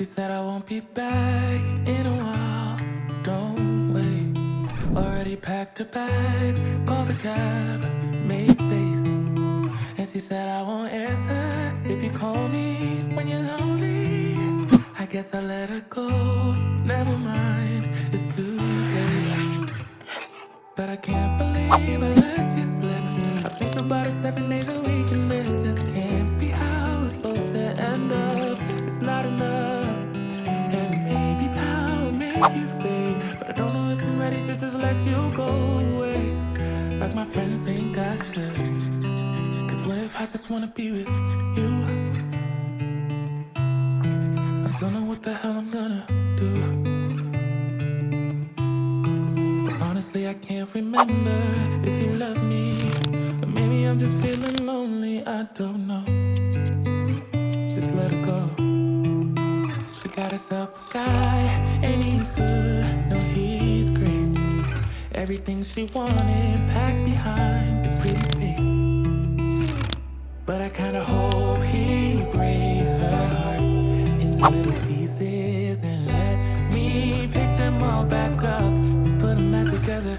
She said I won't be back in a while, don't wait. Already packed her bags, called the cab, made space. And she said I won't answer if you call me when you're lonely. I guess I let her go, never mind, it's too late. But I can't believe I let you slip. I think about it 7 days a week, and this just can't be how it's supposed to end up. It's not enough, and maybe time will make you fade, but I don't know if I'm ready to just let you go away like my friends think I should. Cause what if I just wanna be with you? I don't know what the hell I'm gonna do. Honestly, I can't remember if you love me, or maybe I'm just feeling lonely, I don't know. Just let her go. She got herself a guy, and he's good, no, he's great. Everything she wanted packed behind the pretty face. But I kinda hope he breaks her heart into little pieces and let me pick them all back up and put them back together.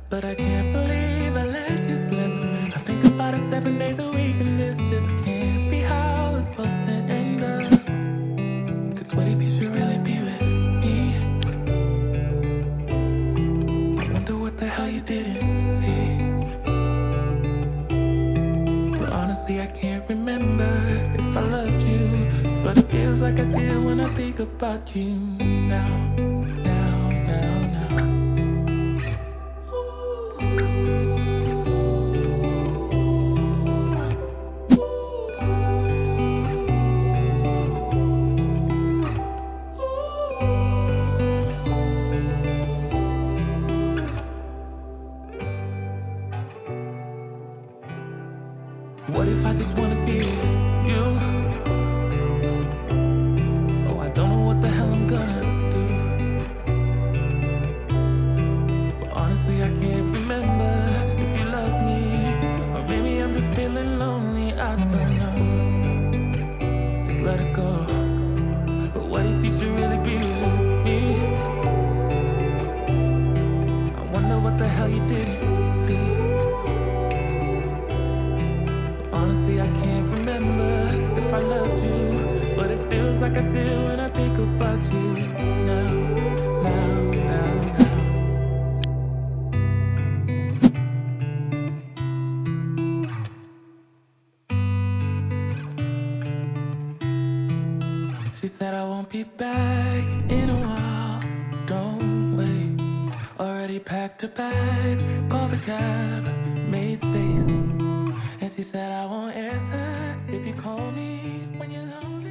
But I can't believe I let you slip. I think about it 7 days a week, and this just can't be how it's supposed to end up. Cause what if you should really be with me? I wonder what the hell you didn't see. But honestly, I can't remember if I loved you, but it feels like I did when I think about you now. What if I just wanna be with you? Oh, I don't know what the hell I'm gonna do. But honestly, I can't remember if you loved me, or maybe I'm just feeling lonely, I don't know. Just let it go. But what if you should really be with me? I wonder what the hell you didn't see. Honestly, I can't remember if I loved you, but it feels like I do when I think about you now. She said I won't be back in a while, don't wait. Already packed her bags, called the cab, made space. And she said I won't answer if you call me when you're lonely.